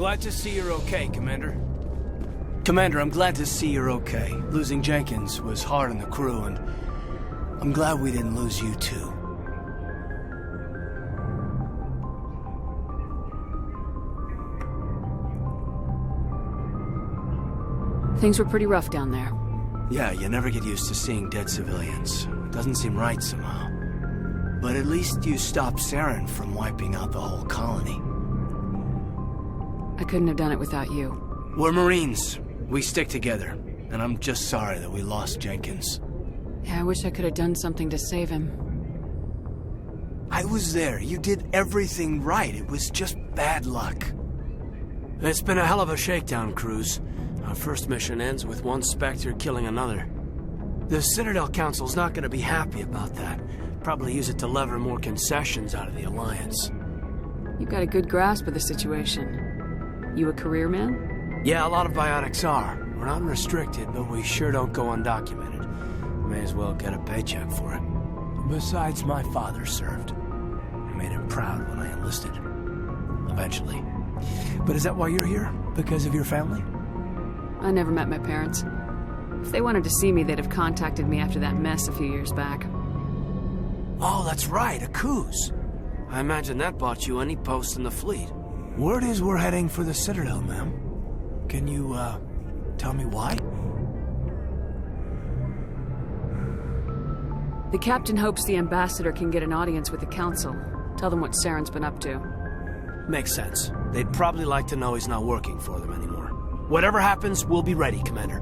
glad to see you're okay, Commander. Commander, I'm glad to see you're okay. Losing Jenkins was hard on the crew, and I'm glad we didn't lose you too. Things were pretty rough down there. Yeah, you never get used to seeing dead civilians. Doesn't seem right somehow. But at least you stopped Saren from wiping out the whole colony. I couldn't have done it without you. We're Marines. We stick together. And I'm just sorry that we lost Jenkins. Yeah, I wish I could have done something to save him. I was there. You did everything right. It was just bad luck. It's been a hell of a shakedown cruise. Our first mission ends with one Spectre killing another. The Citidel Council's not going to be happy about that. Probably use it to lever more concessions out of the Alliance. You've got a good grasp of the situation. You a career man? Yeah, a lot of biotics are. We're not restricted, but we sure don't go undocumented. May as well get a paycheck for it. Besides, my father served. I made him proud when I enlisted. Eventually. But is that why you're here? Because of your family? I never met my parents. If they wanted to see me, they'd have contacted me after that mess a few years back. Oh, that's right, a cruise. I imagine that bought you any post in the fleet. Word is we're heading for the Citadel, ma'am. Can you, tell me why? The captain hopes the ambassador can get an audience with the council. Tell them what Saren's been up to. Makes sense. They'd probably like to know he's not working for them anymore. Whatever happens, we'll be ready, Commander.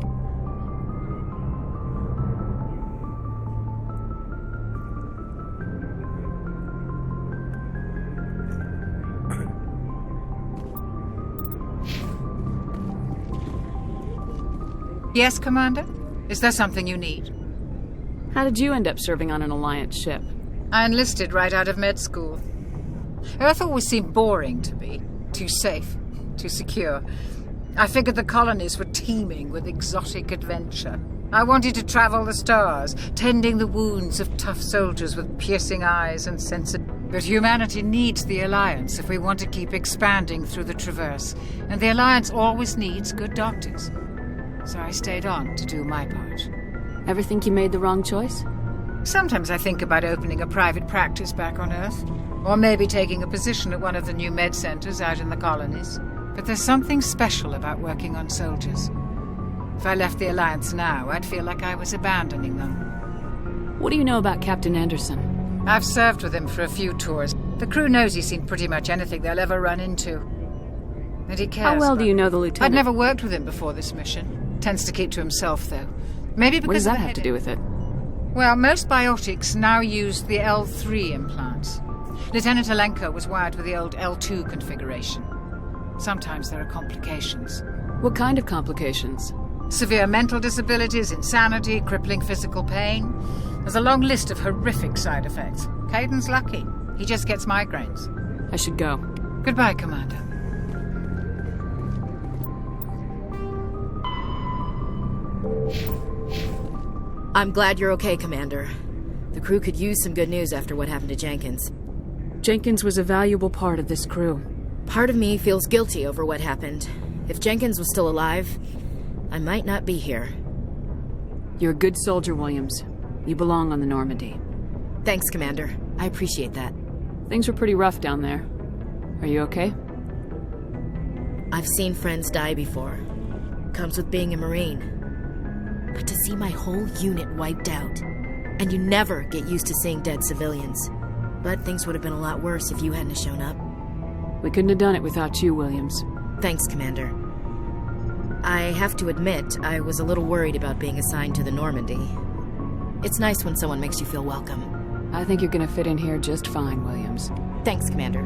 Yes, Commander? Is there something you need? How did you end up serving on an Alliance ship? I enlisted right out of med school. Earth always seemed boring to me. Too safe, too secure. I figured the colonies were teeming with exotic adventure. I wanted to travel the stars, tending the wounds of tough soldiers with piercing eyes and sensitive... But humanity needs the Alliance if we want to keep expanding through the Traverse. And the Alliance always needs good doctors. So I stayed on to do my part. Ever think you made the wrong choice? Sometimes I think about opening a private practice back on Earth. Or maybe taking a position at one of the new med centers out in the colonies. But there's something special about working on soldiers. If I left the Alliance now, I'd feel like I was abandoning them. What do you know about Captain Anderson? I've served with him for a few tours. The crew knows he's seen pretty much anything they'll ever run into. And he cares. How well do you know the lieutenant? I'd never worked with him before this mission. Tends to keep to himself, though. Maybe because what does that have to do with it? Well, most biotics now use the L3 implants. Lieutenant Alenko was wired with the old L2 configuration. Sometimes there are complications. What kind of complications? Severe mental disabilities, insanity, crippling physical pain. There's a long list of horrific side effects. Caden's lucky. He just gets migraines. I should go. Goodbye, Commander. I'm glad you're okay, Commander. The crew could use some good news after what happened to Jenkins. Jenkins was a valuable part of this crew. Part of me feels guilty over what happened. If Jenkins was still alive, I might not be here. You're a good soldier, Williams. You belong on the Normandy. Thanks, Commander. I appreciate that. Things were pretty rough down there. Are you okay? I've seen friends die before. Comes with being a Marine. But to see my whole unit wiped out, and you never get used to seeing dead civilians. But things would have been a lot worse if you hadn't shown up. We couldn't have done it without you, Williams. Thanks, Commander. I have to admit, I was a little worried about being assigned to the Normandy. It's nice when someone makes you feel welcome. I think you're gonna fit in here just fine, Williams. Thanks, Commander.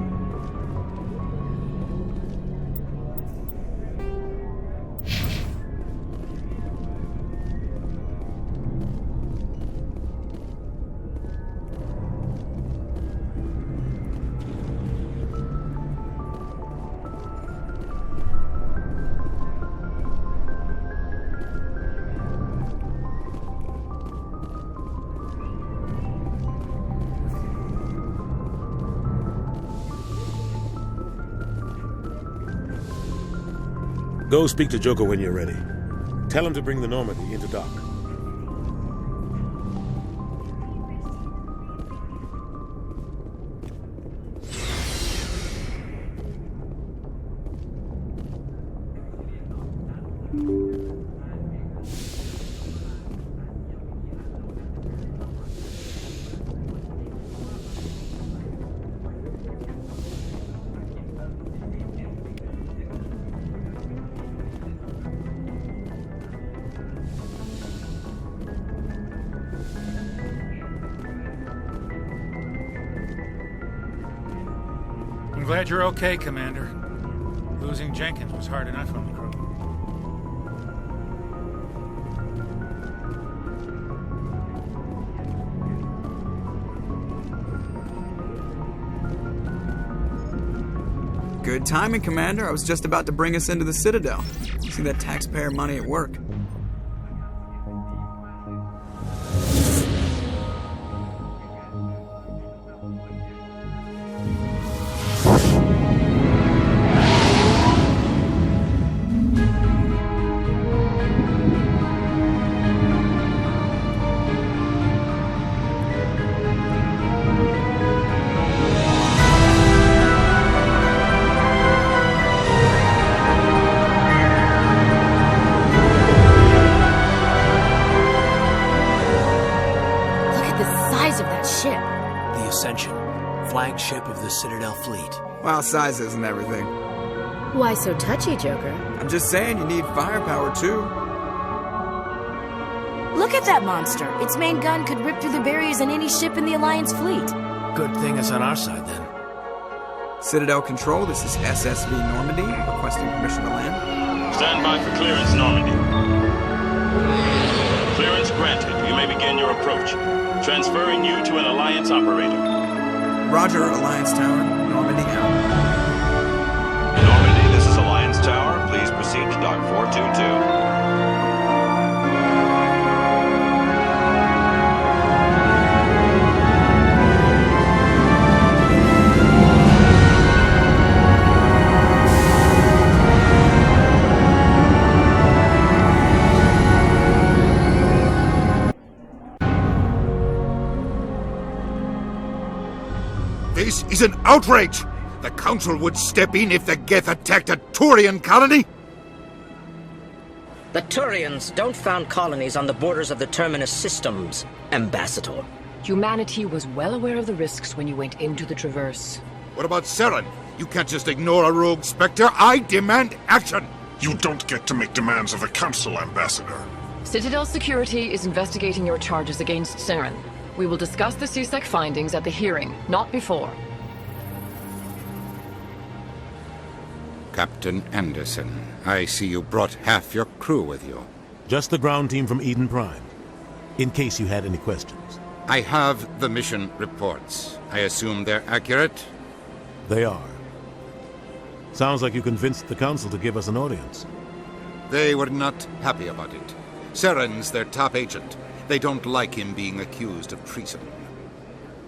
Go speak to Joker when you're ready. Tell him to bring the Normandy into dock. I'm glad you're okay, Commander. Losing Jenkins was hard enough on the crew. Good timing, Commander. I was just about to bring us into the Citadel. See that taxpayer money at work. Flagship of the Citadel fleet. Well, size isn't everything. Why so touchy, Joker? I'm just saying you need firepower, too. Look at that monster. Its main gun could rip through the barriers in any ship in the Alliance fleet. Good thing it's on our side, then. Citadel Control, this is SSV Normandy, requesting permission to land. Stand by for clearance, Normandy. Clearance granted. You may begin your approach. Transferring you to an Alliance operator. Roger, Alliance Tower. Normandy out. Normandy, this is Alliance Tower. Please proceed to Dock 422. This is an outrage! The Council would step in if the Geth attacked a Turian colony? The Turians don't found colonies on the borders of the Terminus systems, Ambassador. Humanity was well aware of the risks when you went into the Traverse. What about Saren? You can't just ignore a rogue Spectre. I demand action! You don't get to make demands of the Council, Ambassador. Citadel Security is investigating your charges against Saren. We will discuss the CSEC findings at the hearing, not before. Captain Anderson, I see you brought half your crew with you. Just the ground team from Eden Prime, in case you had any questions. I have the mission reports. I assume they're accurate? They are. Sounds like you convinced the Council to give us an audience. They were not happy about it. Saren's their top agent. They don't like him being accused of treason.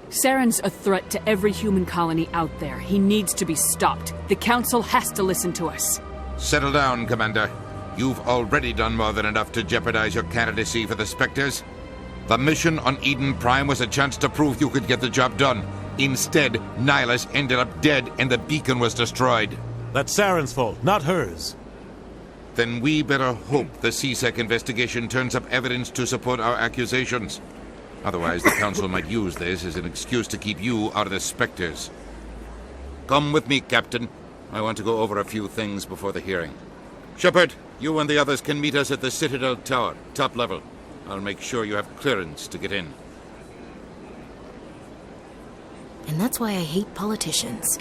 Saren's a threat to every human colony out there. He needs to be stopped. The Council has to listen to us. Settle down, Commander. You've already done more than enough to jeopardize your candidacy for the Spectres. The mission on Eden Prime was a chance to prove you could get the job done. Instead, Nihilus ended up dead and the beacon was destroyed. That's Saren's fault, not hers. Then we better hope the CSEC investigation turns up evidence to support our accusations. Otherwise, the Council might use this as an excuse to keep you out of the Spectres. Come with me, Captain. I want to go over a few things before the hearing. Shepard, you and the others can meet us at the Citadel Tower, top level. I'll make sure you have clearance to get in. And that's why I hate politicians.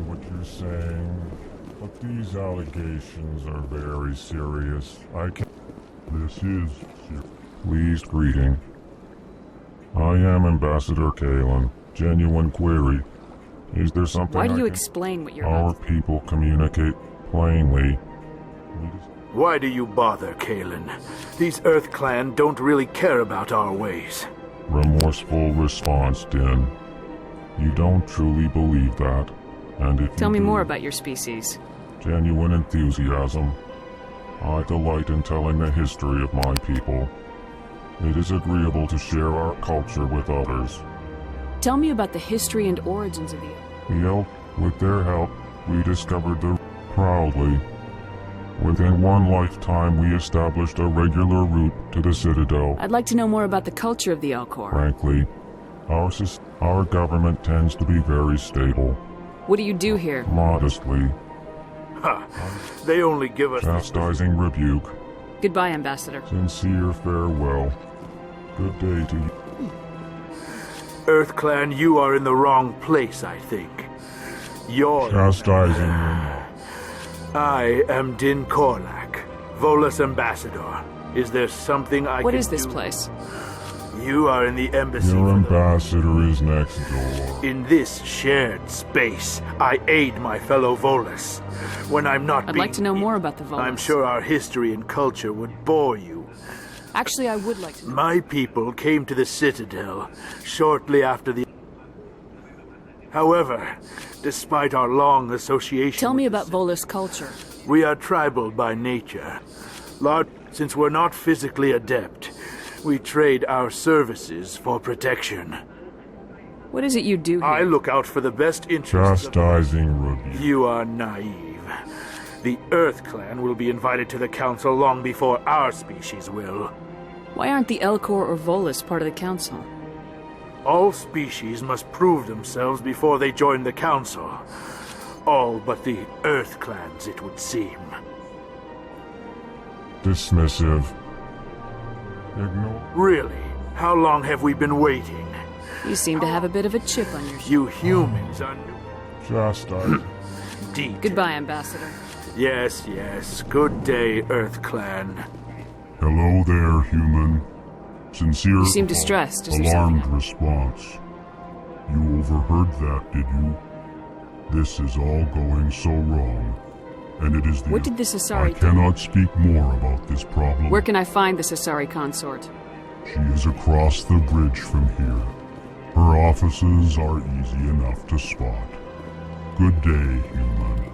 What you're saying, but these allegations are very serious. I can't. This is Please greeting. I am Ambassador Kalen. Genuine query. Is there something? Why do you explain what you're Our about? people communicate plainly. Why do you bother, Kalen? These Earth Clan don't really care about our ways. Remorseful response, Din. You don't truly believe that. And if Tell you me do, more about your species. Genuine enthusiasm. I delight in telling the history of my people. It is agreeable to share our culture with others. Tell me about the history and origins of The Elk, with their help, we discovered the proudly. Within one lifetime, we established a regular route to the Citidel. I'd like to know more about the culture of the Elcor. Frankly, our government tends to be very stable. What do you do here? Modestly. Ha! They only give us Chastising rebuke. Goodbye, Ambassador. Sincere farewell. Good day to you. Earth Clan, you are in the wrong place, I think. You're Chastising I am Din Korlak, Volus Ambassador. Is there something I What can is this do? place? You are in the embassy. Your ambassador is next door. In this shared space, I aid my fellow Volus. When I'm not I'd like to know more about the Volus. I'm sure our history and culture would bore you. Actually, I would like to know. My people came to the Citadel shortly after the... However, despite our long association... Tell me about Volus culture. We are tribal by nature. Since we're not physically adept, we trade our services for protection. What is it you do here? I look out for the best interests Chastising rebuke. You are naive. The Earth Clan will be invited to the Council long before our species will. Why aren't the Elcor or Volus part of the Council? All species must prove themselves before they join the Council. All but the Earth Clans, it would seem. Dismissive. Ignore. Really? How long have we been waiting? You seem to have a bit of a chip on your shoulder. You humans are... Chastising. Goodbye, Ambassador. Yes, yes. Good day, Earth Clan. Hello there, human. Sincere. You seem distressed. Is there alarmed something? response. You overheard that, did you? This is all going so wrong. And it is the... What did the Sasari I cannot speak more about this problem. Where can I find the Sasari consort? She is across the bridge from here. Her offices are easy enough to spot. Good day, human.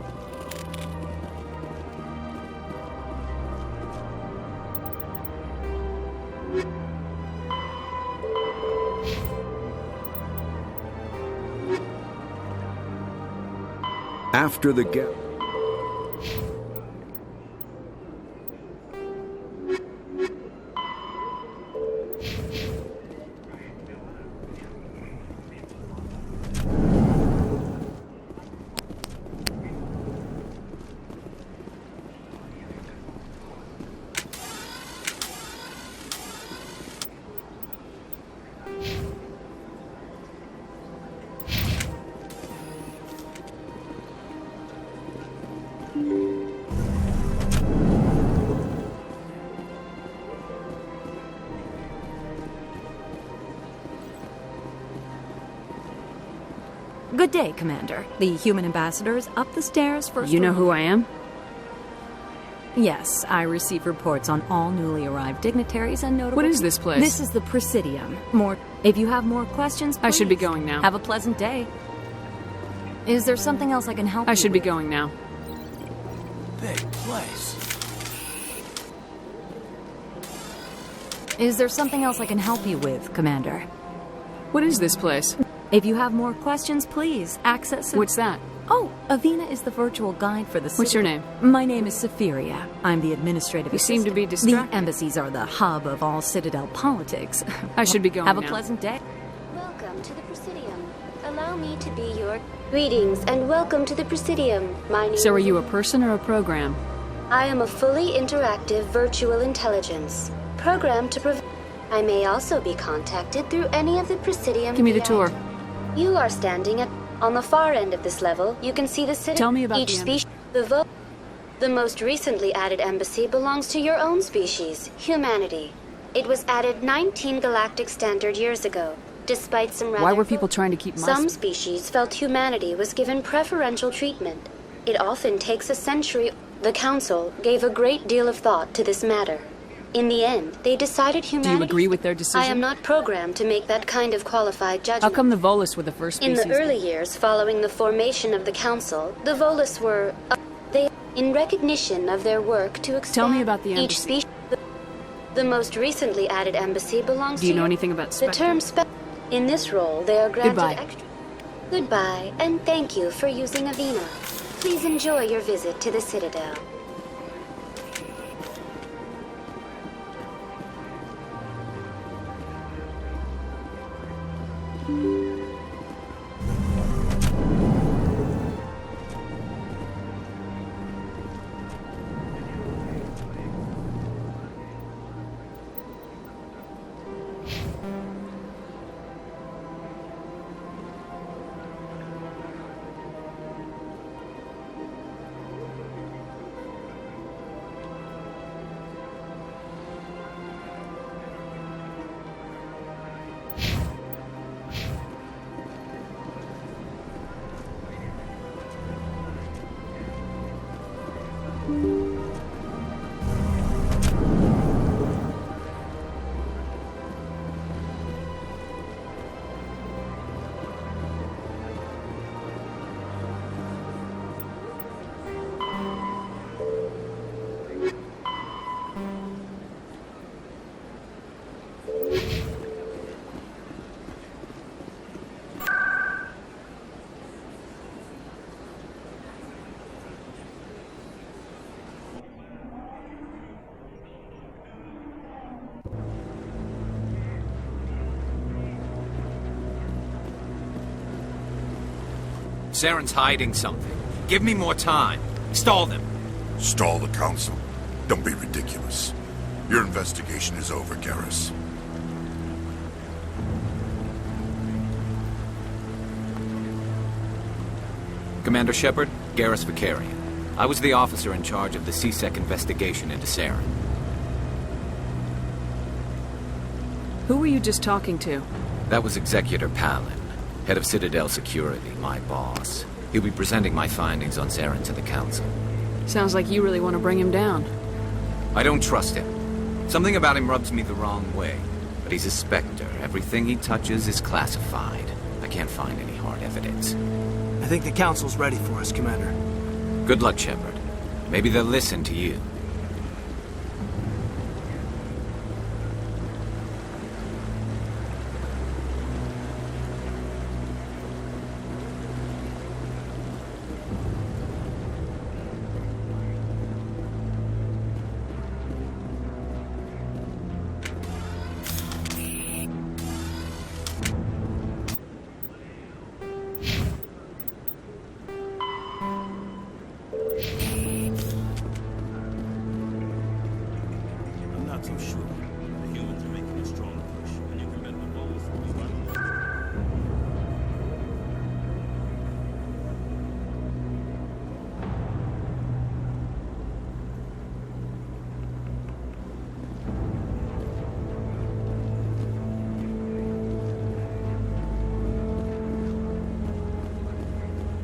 After the gap. Good day, Commander. The human ambassador is up the stairs first. You know who I am? Yes, I receive reports on all newly arrived dignitaries and notable... What is this place? This is the Presidium. If you have more questions, please. I should be going now. Have a pleasant day. Is there something else I can help you I should be with? going now. Big place. Is there something else I can help you with, Commander? What is this place? If you have more questions, please access it. What's that? Oh, Avina is the virtual guide for the city. What's your name? My name is Safiria. I'm the administrative You seem to be assistant. distracted. The embassies are the hub of all Citadel politics. I should be going Have a now. pleasant day. Welcome Welcome to the Presidium. Allow me to be your greetings and welcome to the Presidium. My name So are you a person or a program? I am a fully interactive virtual intelligence, programmed to prevent. I may also be contacted through any of the Presidium. Give me the tour. You are standing on the far end of this level. You can see the city. Tell me about each the species. The most recently added embassy belongs to your own species, humanity. It was added 19 galactic standard years ago. Despite some rather Why were people trying to keep some species felt humanity was given preferential treatment. It often takes a century. The Council gave a great deal of thought to this matter. In the end, they decided humanity. Do you agree with their decision? I am not programmed to make that kind of qualified judgment. How come the Volus were the first species? In the early years following the formation of the Council, the Volus were in recognition of their work to expand. Tell me about the each species. The most recently added embassy belongs to. Do you know anything about the term in this role, they are granted Goodbye. extra. Goodbye, and thank you for using Avena. Please enjoy your visit to the Citidel. Saren's hiding something. Give me more time. Stall them. Stall the Council? Don't be ridiculous. Your investigation is over, Garrus. Commander Shepard, Garrus Vicarian. I was the officer in charge of the CSEC investigation into Saren. Who were you just talking to? That was Executor Palin, head of Citidel Security, my boss. He'll be presenting my findings on Saren to the Council. Sounds like you really want to bring him down. I don't trust him. Something about him rubs me the wrong way. But he's a Spectre. Everything he touches is classified. I can't find any hard evidence. I think the Council's ready for us, Commander. Good luck, Shepard. Maybe they'll listen to you.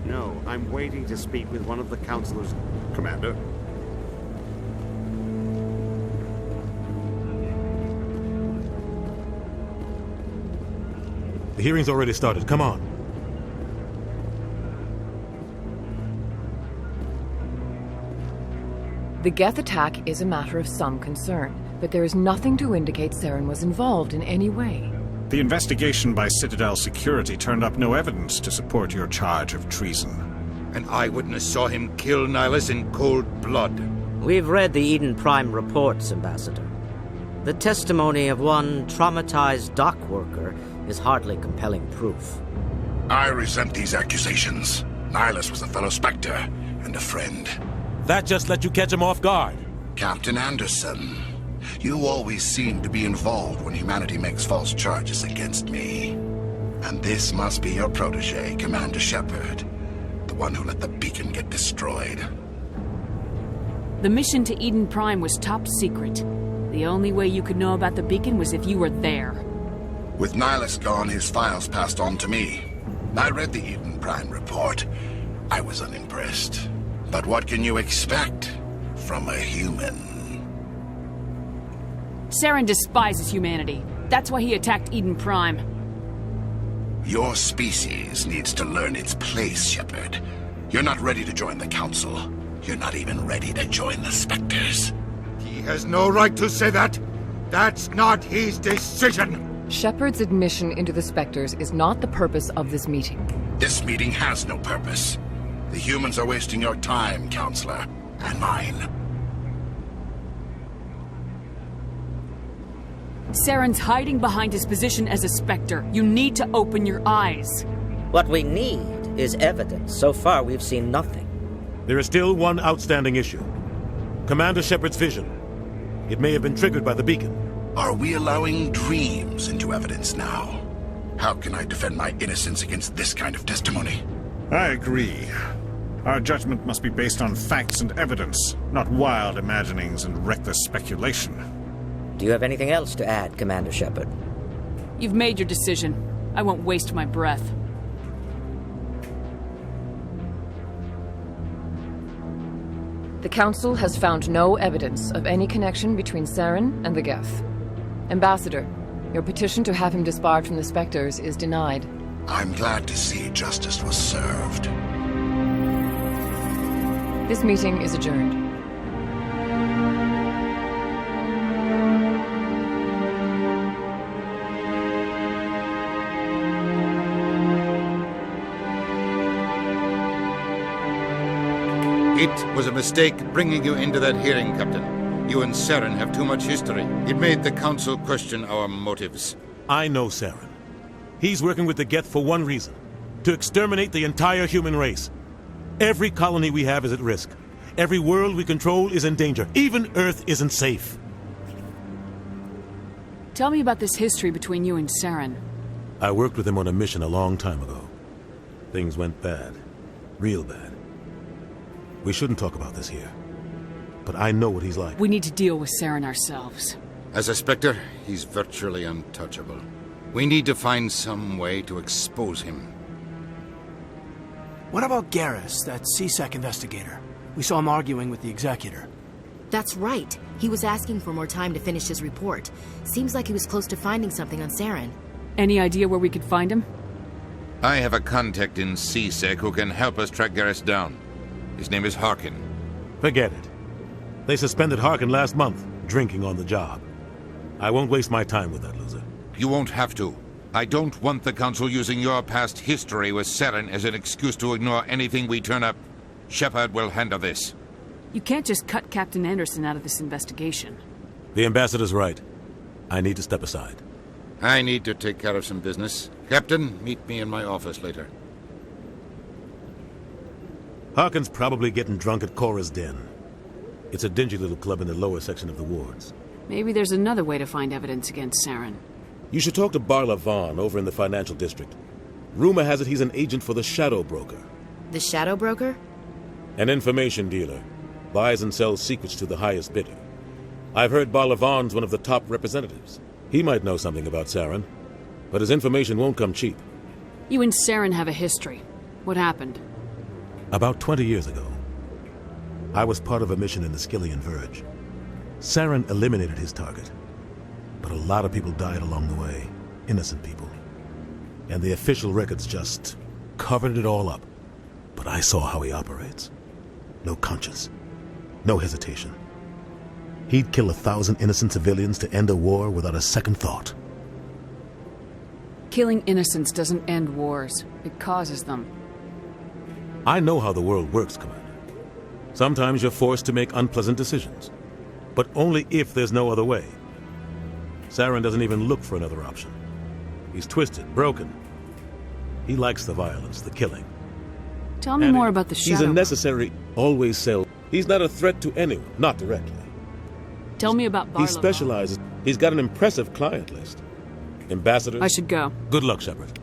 No, I'm waiting to speak with one of the councilors. Commander? The hearing's already started. Come on. The Geth attack is a matter of some concern, but there is nothing to indicate Saren was involved in any way. The investigation by Citidel Security turned up no evidence to support your charge of treason. An eyewitness saw him kill Nihilus in cold blood. We've read the Eden Prime reports, Ambassador. The testimony of one traumatized dock worker is hardly compelling proof. I resent these accusations. Nihilus was a fellow Spectre and a friend. That just let you catch him off guard. Captain Anderson, you always seem to be involved when humanity makes false charges against me. And this must be your protege, Commander Shepard, the one who let the beacon get destroyed. The mission to Eden Prime was top secret. The only way you could know about the beacon was if you were there. With Nihilus gone, his files passed on to me. I read the Eden Prime report. I was unimpressed. But what can you expect from a human? Saren despises humanity. That's why he attacked Eden Prime. Your species needs to learn its place, Shepard. You're not ready to join the Council. You're not even ready to join the Spectres. He has no right to say that. That's not his decision. Shepard's admission into the Spectres is not the purpose of this meeting. This meeting has no purpose. The humans are wasting your time, Counselor, and mine. Saren's hiding behind his position as a Spectre. You need to open your eyes. What we need is evidence. So far, we've seen nothing. There is still one outstanding issue. Commander Shepard's vision. It may have been triggered by the beacon. Are we allowing dreams into evidence now? How can I defend my innocence against this kind of testimony? I agree. Our judgment must be based on facts and evidence, not wild imaginings and reckless speculation. Do you have anything else to add, Commander Shepard? You've made your decision. I won't waste my breath. The Council has found no evidence of any connection between Saren and the Geth. Ambassador, your petition to have him disbarred from the Spectres is denied. I'm glad to see justice was served. This meeting is adjourned. It was a mistake bringing you into that hearing, Captain. You and Saren have too much history. It made the Council question our motives. I know Saren. He's working with the Geth for one reason. To exterminate the entire human race. Every colony we have is at risk. Every world we control is in danger. Even Earth isn't safe. Tell me about this history between you and Saren. I worked with him on a mission a long time ago. Things went bad. Real bad. We shouldn't talk about this here. But I know what he's like. We need to deal with Saren ourselves. As a Spectre, he's virtually untouchable. We need to find some way to expose him. What about Garrus, that CSEC investigator? We saw him arguing with the Executor. That's right. He was asking for more time to finish his report. Seems like he was close to finding something on Saren. Any idea where we could find him? I have a contact in CSEC who can help us track Garrus down. His name is Harkin. Forget it. They suspended Harkin last month, drinking on the job. I won't waste my time with that loser. You won't have to. I don't want the Council using your past history with Saren as an excuse to ignore anything we turn up. Shepard will handle this. You can't just cut Captain Anderson out of this investigation. The Ambassador's right. I need to step aside. I need to take care of some business. Captain, meet me in my office later. Harkin's probably getting drunk at Cora's Den. It's a dingy little club in the lower section of the wards. Maybe there's another way to find evidence against Saren. You should talk to Barla Vaughn over in the financial district. Rumor has it he's an agent for the Shadow Broker. The Shadow Broker? An information dealer. Buys and sells secrets to the highest bidder. I've heard Barla Vaughn's one of the top representatives. He might know something about Saren, but his information won't come cheap. You and Saren have a history. What happened? About 20 years ago, I was part of a mission in the Skillian Verge. Saren eliminated his target, but a lot of people died along the way, innocent people. And the official records just covered it all up. But I saw how he operates. No conscience, no hesitation. He'd kill 1,000 innocent civilians to end a war without a second thought. Killing innocents doesn't end wars. It causes them. I know how the world works, Commander. Sometimes you're forced to make unpleasant decisions, but only if there's no other way. Saren doesn't even look for another option. He's twisted, broken. He likes the violence, the killing. Tell me more about the Shadow. He's a necessary, always sell. He's not a threat to anyone, not directly. Tell me about Barlow. He specializes. He's got an impressive client list. Ambassadors. I should go. Good luck, Shepard.